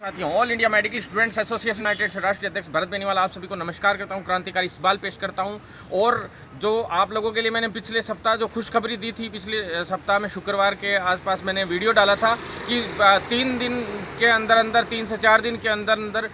साथियों, all India medical students association United से राष्ट्रीय अध्यक्ष भरत बेनीवाल आप सभी को नमस्कार करता हूं, क्रांतिकारी सवाल पेश करता हूं। और जो आप लोगों के लिए मैंने पिछले सप्ताह जो खुशखबरी दी थी, पिछले सप्ताह में शुक्रवार के आसपास मैंने वीडियो डाला था कि 3 दिन के अंदर अंदर 3 से 4 दिन के अंदर अंदर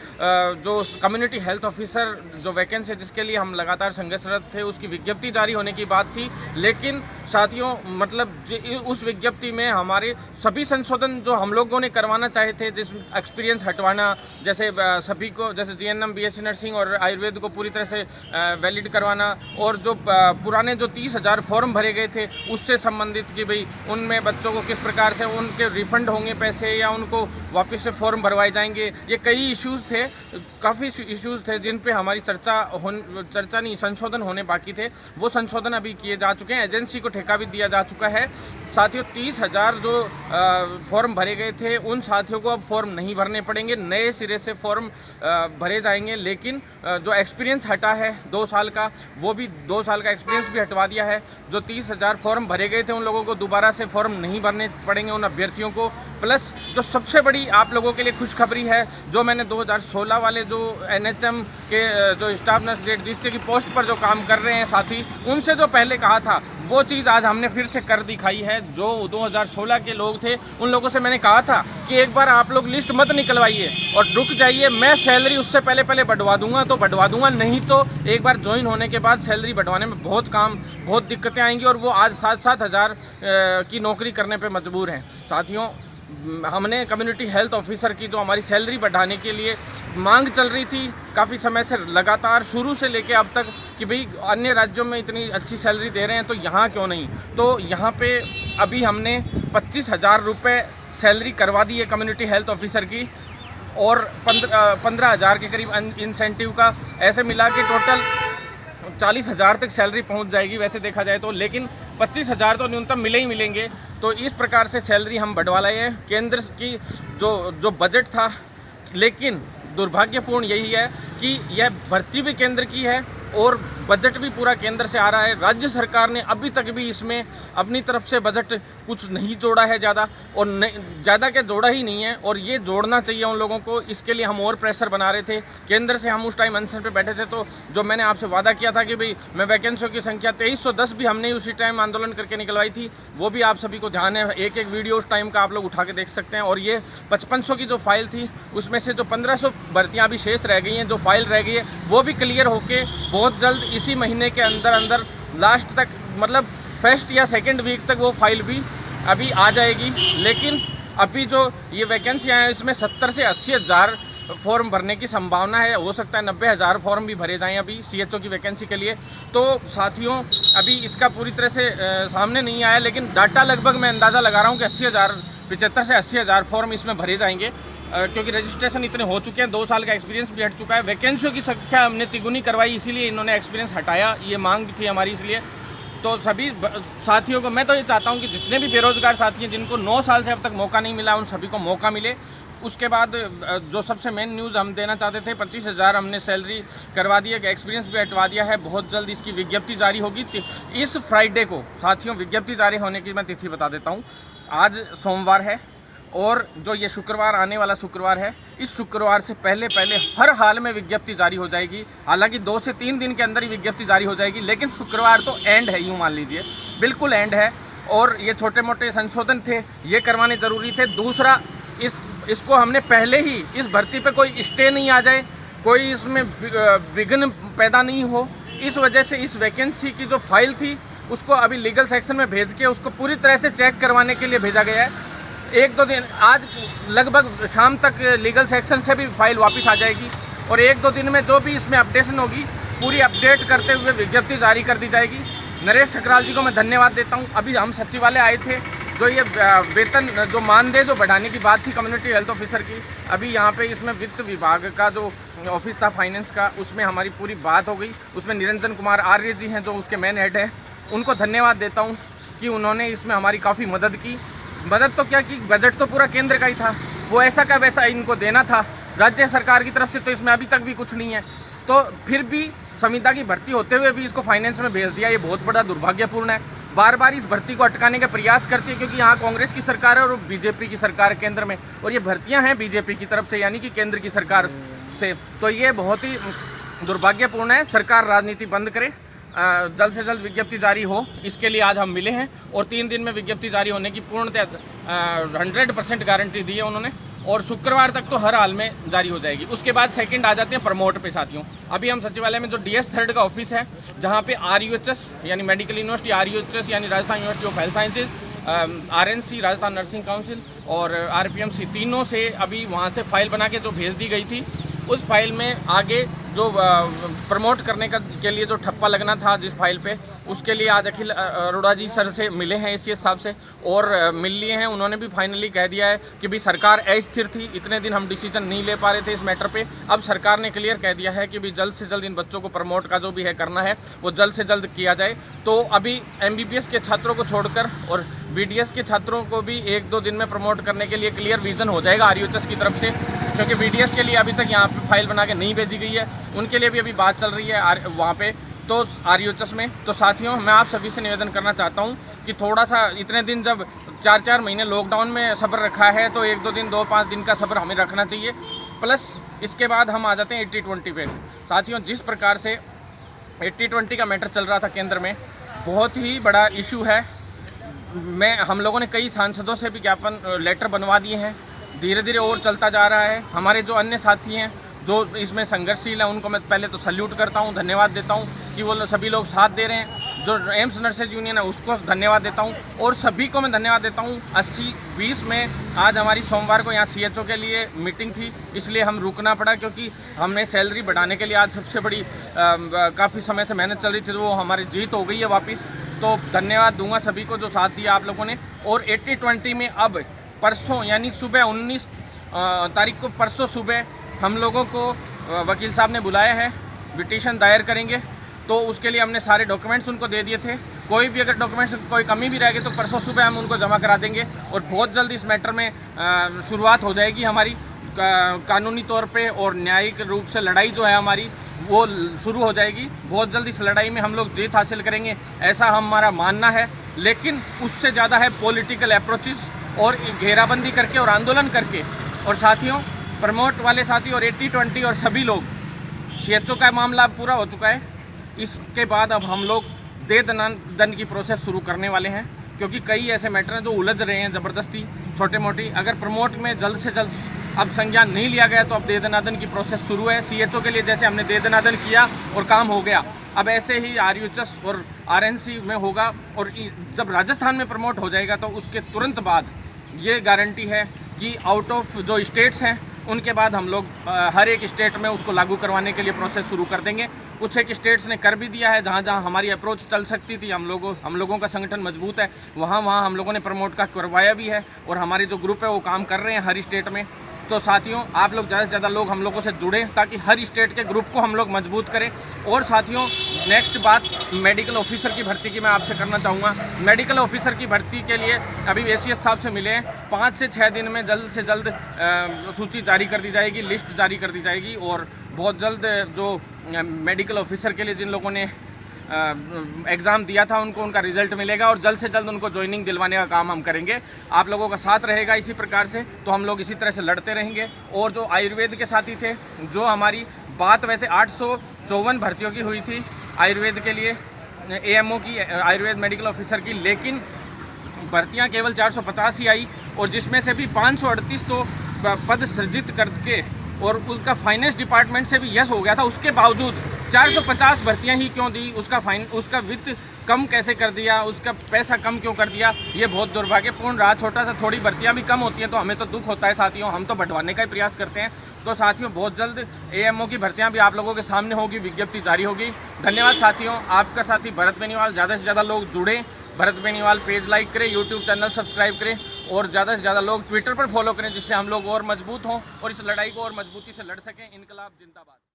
जो कम्युनिटी हेल्थ ऑफिसर जो वैकेंसी है जिसके लिए हम लगातार संघर्षरत थे उसकी विज्ञप्ति जारी होने की बात थी। लेकिन साथियों, मतलब उस विज्ञप्ति में हमारे सभी संशोधन जो हम लोगों ने करवाना चाहे थे, जिस एक्सपीरियंस हटवाना, जैसे सभी को, जैसे जीएनएम, बीएससी नर्सिंग और आयुर्वेद को पूरी तरह से वैलिड करवाना, और जो पुराने जो 30,000 फॉर्म भरे गए थे उससे संबंधित कि भाई उनमें बच्चों को किस प्रकार से उनके रिफंड होंगे पैसे या उनको वापस से फॉर्म भरवाए जाएंगे, ये कई इश्यूज़ थे, काफ़ी इश्यूज़ थे जिन पे हमारी चर्चा नहीं, संशोधन होने बाकी थे। वो संशोधन अभी किए जा चुके हैं, एजेंसी को ठेका भी दिया जा चुका है। साथियों, 30,000 जो फॉर्म भरे गए थे उन साथियों को अब फॉर्म नहीं भरने पड़ेंगे, नए सिरे से फॉर्म भरे जाएंगे। लेकिन जो एक्सपीरियंस हटा है 2 साल का, वो भी 2 साल का एक्सपीरियंस भी हटवा दिया है। जो 30,000 फॉर्म भरे गए थे उन लोगों को दोबारा से फॉर्म नहीं भरने पड़ेंगे, उन अभ्यर्थियों को। प्लस जो सबसे बड़ी आप लोगों के लिए खुशखबरी है, जो मैंने 2016 वाले जो एनएचएम के जो स्टाफ नर्स ग्रेड द्वितीय की पोस्ट पर जो काम कर रहे हैं साथी, उनसे जो पहले कहा था वो चीज़ आज हमने फिर से कर दिखाई है। जो 2016 के लोग थे उन लोगों से मैंने कहा था कि एक बार आप लोग लिस्ट मत निकलवाइए और रुक जाइए, मैं सैलरी उससे पहले बढ़वा दूंगा तो बढ़वा दूंगा, नहीं तो एक बार ज्वाइन होने के बाद सैलरी बढ़वाने में बहुत दिक्कतें आएंगी। और वो आज 7-7 हज़ार की नौकरी करने पर मजबूर हैं। साथियों, हमने कम्युनिटी हेल्थ ऑफिसर की जो हमारी सैलरी बढ़ाने के लिए मांग चल रही थी काफ़ी समय से, लगातार शुरू से लेके अब तक, कि भाई अन्य राज्यों में इतनी अच्छी सैलरी दे रहे हैं तो यहाँ क्यों नहीं। तो यहाँ पे अभी हमने 25,000 रुपये सैलरी करवा दी है कम्युनिटी हेल्थ ऑफिसर की, और 15,000 के करीब इंसेंटिव का, ऐसे मिला के टोटल 40,000 तक सैलरी पहुँच जाएगी वैसे देखा जाए तो। लेकिन 25,000 तो न्यूनतम मिलेंगे। तो इस प्रकार से सैलरी हम बढ़वा लाए हैं। केंद्र की जो बजट था, लेकिन दुर्भाग्यपूर्ण यही है कि यह भर्ती भी केंद्र की है और बजट भी पूरा केंद्र से आ रहा है। राज्य सरकार ने अभी तक भी इसमें अपनी तरफ से बजट कुछ नहीं जोड़ा है ज़्यादा, और ज़्यादा क्या जोड़ा ही नहीं है, और ये जोड़ना चाहिए उन लोगों को। इसके लिए हम और प्रेशर बना रहे थे केंद्र से। हम उस टाइम अनशन पे बैठे थे, तो जो मैंने आपसे वादा किया था कि भाई मैं वैकेंसियों की संख्या 2310 भी हमने उसी टाइम आंदोलन करके निकलवाई थी, वो भी आप सभी को ध्यान है। एक वीडियो उस टाइम का आप लोग उठा के देख सकते हैं। और ये 5500 की जो फाइल थी उसमें से जो 1500 भर्तियाँ अभी शेष रह गई हैं, जो फाइल रह गई है, वो भी क्लियर होके बहुत जल्द इसी महीने के अंदर लास्ट तक, मतलब फर्स्ट या सेकंड वीक तक वो फाइल भी अभी आ जाएगी। लेकिन अभी जो ये वैकेंसियाँ हैं इसमें 70 से 80 हज़ार फॉर्म भरने की संभावना है। हो सकता है 90,000 फॉर्म भी भरे जाएं अभी सीएचओ की वैकेंसी के लिए। तो साथियों, अभी इसका पूरी तरह से सामने नहीं आया, लेकिन डाटा लगभग मैं अंदाज़ा लगा रहा हूँ कि 75 से 80,000 फॉर्म इसमें भरे जाएंगे, क्योंकि रजिस्ट्रेशन इतने हो चुके हैं, 2 साल का एक्सपीरियंस भी हट चुका है। वैकेंसियों की संख्या हमने तिगुनी करवाई, इसीलिए इन्होंने एक्सपीरियंस हटाया, ये मांग भी थी हमारी इसलिए। तो सभी साथियों को मैं तो ये चाहता हूँ कि जितने भी बेरोजगार साथी हैं जिनको 9 साल से अब तक मौका नहीं मिला, उन सभी को मौका मिले। उसके बाद जो सबसे मेन न्यूज़ हम देना चाहते थे, 25,000 हमने सैलरी करवा दी है, एक्सपीरियंस भी हटवा दिया है। बहुत जल्द इसकी विज्ञप्ति जारी होगी। इस फ्राइडे को साथियों विज्ञप्ति जारी होने की मैं तिथि बता देता हूँ। आज सोमवार है और जो ये शुक्रवार आने वाला शुक्रवार है, इस शुक्रवार से पहले हर हाल में विज्ञप्ति जारी हो जाएगी। हालांकि 2 से 3 दिन के अंदर ही विज्ञप्ति जारी हो जाएगी, लेकिन शुक्रवार तो एंड है, यूँ मान लीजिए, बिल्कुल एंड है। और ये छोटे मोटे संशोधन थे, ये करवाने ज़रूरी थे। दूसरा, इसको हमने पहले ही, इस भर्ती पे कोई स्टे नहीं आ जाए, कोई इसमें विघ्न पैदा नहीं हो, इस वजह से इस वैकेंसी की जो फाइल थी उसको अभी लीगल सेक्शन में भेज के उसको पूरी तरह से चेक करवाने के लिए भेजा गया है। 1-2 दिन, आज लगभग शाम तक लीगल सेक्शन से भी फाइल वापस आ जाएगी, और 1-2 दिन में जो भी इसमें अपडेशन होगी पूरी अपडेट करते हुए विज्ञप्ति जारी कर दी जाएगी। नरेश ठकराल जी को मैं धन्यवाद देता हूं। अभी हम सचिवालय आए थे, जो ये वेतन जो मानदेय जो बढ़ाने की बात थी कम्युनिटी हेल्थ ऑफिसर की, अभी यहाँ पे इसमें वित्त विभाग का जो ऑफिस था फाइनेंस का, उसमें हमारी पूरी बात हो गई। उसमें निरंजन कुमार आर्य जी हैं जो उसके मेन हेड हैं, उनको धन्यवाद देता हूँ कि उन्होंने इसमें हमारी काफ़ी मदद की। मदद तो क्या की, बजट तो पूरा केंद्र का ही था, वो ऐसा का वैसा इनको देना था। राज्य सरकार की तरफ से तो इसमें अभी तक भी कुछ नहीं है, तो फिर भी संविदा की भर्ती होते हुए भी इसको फाइनेंस में भेज दिया, ये बहुत बड़ा दुर्भाग्यपूर्ण है। बार बार इस भर्ती को अटकाने का प्रयास करती है, क्योंकि यहाँ कांग्रेस की सरकार है और बीजेपी की सरकार केंद्र में, और ये भर्तियाँ हैं बीजेपी की तरफ से, यानी कि केंद्र की सरकार से। तो ये बहुत ही दुर्भाग्यपूर्ण है। सरकार राजनीति बंद करे, जल्द से जल्द विज्ञप्ति जारी हो, इसके लिए आज हम मिले हैं और 3 दिन में विज्ञप्ति जारी होने की पूर्णतः 100% गारंटी दी है उन्होंने, और शुक्रवार तक तो हर हाल में जारी हो जाएगी। उसके बाद सेकंड आ जाते हैं प्रमोट पे साथियों। अभी हम सचिवालय में जो DS 3rd का ऑफिस है, जहाँ पे RUHS यानी मेडिकल यूनिवर्सिटी, RUHS यानी Rajasthan university of health sciences, RNC Rajasthan nursing council और RPMC, तीनों से अभी वहाँ से फाइल बना के जो भेज दी गई थी, उस फाइल में आगे जो प्रमोट करने के लिए जो ठप्पा लगना था जिस फाइल पे, उसके लिए आज अखिल अरोड़ा जी सर से मिले हैं, ACS साहब से, और मिल लिए हैं। उन्होंने भी फाइनली कह दिया है कि भी सरकार अस्थिर थी, इतने दिन हम डिसीजन नहीं ले पा रहे थे इस मैटर पे। अब सरकार ने क्लियर कह दिया है कि भी जल्द से जल्द इन बच्चों को प्रमोट का जो भी है करना है वो जल्द से जल्द किया जाए। तो अभी MBBS के छात्रों को छोड़कर और BDS के छात्रों को भी 1-2 दिन में प्रमोट करने के लिए क्लियर विजन हो जाएगा RUHS की तरफ से, क्योंकि BDS के लिए अभी तक यहाँ पे फाइल बना के नहीं भेजी गई है, उनके लिए भी अभी बात चल रही है वहाँ पे, तो RUHS में। तो साथियों, मैं आप सभी से निवेदन करना चाहता हूँ कि थोड़ा सा, इतने दिन जब 4-4 महीने लॉकडाउन में सब्र रखा है, तो 1-2 दिन 2-5 दिन का सब्र हमें रखना चाहिए। प्लस इसके बाद हम आ जाते हैं 80-20 पे। साथियों, जिस प्रकार से 80-20 का मैटर चल रहा था केंद्र में, बहुत ही बड़ा इशू है। हम लोगों ने कई सांसदों से भी ज्ञापन लेटर बनवा दिए हैं, धीरे धीरे और चलता जा रहा है। हमारे जो अन्य साथी हैं जो इसमें संघर्षशील है, उनको मैं पहले तो सल्यूट करता हूं, धन्यवाद देता हूं कि वो सभी लोग साथ दे रहे हैं। जो एम्स नर्सेज यूनियन है उसको धन्यवाद देता हूं, और सभी को मैं धन्यवाद देता हूं। 80-20 में आज हमारी सोमवार को यहाँ CHO के लिए मीटिंग थी, इसलिए हम रुकना पड़ा, क्योंकि हमने सैलरी बढ़ाने के लिए आज सबसे बड़ी काफ़ी समय से मेहनत चल रही थी, तो वो हमारी जीत हो गई है वापस। तो धन्यवाद दूंगा सभी को जो साथ दिया आप लोगों ने। और 80-20 में अब परसों यानी सुबह 19 तारीख को, परसों सुबह हम लोगों को वकील साहब ने बुलाया है, पिटीशन दायर करेंगे। तो उसके लिए हमने सारे डॉक्यूमेंट्स उनको दे दिए थे। कोई भी अगर डॉक्यूमेंट्स कोई कमी भी रहेगी तो परसों सुबह हम उनको जमा करा देंगे, और बहुत जल्द इस मैटर में शुरुआत हो जाएगी हमारी कानूनी तौर पे, और न्यायिक रूप से लड़ाई जो है हमारी वो शुरू हो जाएगी। बहुत जल्द इस लड़ाई में हम लोग जीत हासिल करेंगे, ऐसा हमारा मानना है। लेकिन उससे ज़्यादा है पॉलिटिकल अप्रोचेस, और घेराबंदी करके और आंदोलन करके। और साथियों, प्रमोट वाले साथी और 80-20 और सभी लोग, CHO का मामला अब पूरा हो चुका है। इसके बाद अब हम लोग दे दन की प्रोसेस शुरू करने वाले हैं, क्योंकि कई ऐसे मैटर हैं जो उलझ रहे हैं ज़बरदस्ती, छोटे मोटी। अगर प्रमोट में जल्द से जल्द अब संज्ञान नहीं लिया गया तो अब दे दनादन की प्रोसेस शुरू है। CHO के लिए जैसे हमने दे दनादन किया और काम हो गया, अब ऐसे ही RUHS और RNC में होगा। और जब राजस्थान में प्रमोट हो जाएगा तो उसके तुरंत बाद ये गारंटी है कि आउट ऑफ जो स्टेट्स हैं उनके बाद हम लोग हर एक स्टेट में उसको लागू करवाने के लिए प्रोसेस शुरू कर देंगे। कुछ एक स्टेट्स ने कर भी दिया है, जहाँ जहाँ हमारी अप्रोच चल सकती थी, हम लोगों का संगठन मजबूत है, वहाँ हम लोगों ने प्रमोट का करवाया भी है, और हमारे जो ग्रुप है वो काम कर रहे हैं हर स्टेट में। तो साथियों, आप लोग ज़्यादा से ज़्यादा लोग हम लोगों से जुड़ें, ताकि हर स्टेट के ग्रुप को हम लोग मजबूत करें। और साथियों, नेक्स्ट बात मेडिकल ऑफिसर की भर्ती की मैं आपसे करना चाहूँगा। मेडिकल ऑफिसर की भर्ती के लिए अभी ACS साहब से मिले हैं, 5 से 6 दिन में जल्द से जल्द सूची जारी कर दी जाएगी, लिस्ट जारी कर दी जाएगी। और बहुत जल्द जो मेडिकल ऑफिसर के लिए जिन लोगों ने एग्ज़ाम दिया था उनको उनका रिजल्ट मिलेगा, और जल्द से जल्द उनको ज्वाइनिंग दिलवाने का काम हम करेंगे। आप लोगों का साथ रहेगा इसी प्रकार से, तो हम लोग इसी तरह से लड़ते रहेंगे। और जो आयुर्वेद के साथी थे, जो हमारी बात वैसे 854 भर्तियों की हुई थी आयुर्वेद के लिए, AMO की, आयुर्वेद मेडिकल ऑफिसर की, लेकिन भर्तियां केवल 450 ही आई, और जिसमें से भी 538 तो पद सृजित करके और उसका फाइनेंस डिपार्टमेंट से भी यस हो गया था। उसके बावजूद 450 भर्तियां ही क्यों दी, उसका वित्त कम कैसे कर दिया, उसका पैसा कम क्यों कर दिया, ये बहुत दुर्भाग्यपूर्ण रहा। छोटा सा थोड़ी भर्तियां भी कम होती हैं तो हमें तो दुख होता है साथियों, हम तो बढ़वाने का ही प्रयास करते हैं। तो साथियों, बहुत जल्द AMO की भर्तियां भी आप लोगों के सामने होगी, विज्ञप्ति जारी होगी। धन्यवाद साथियों। आपका साथी भरत बेनीवाल। ज़्यादा से ज़्यादा लोग जुड़ें, भरत बेनीवाल पेज लाइक करें, यूट्यूब चैनल सब्सक्राइब करें, और ज़्यादा से ज़्यादा लोग ट्विटर पर फॉलो करें, जिससे हम लोग और मजबूत हों और इस लड़ाई को और मजबूती से लड़ सकें। इनकलाब जिंदाबाद।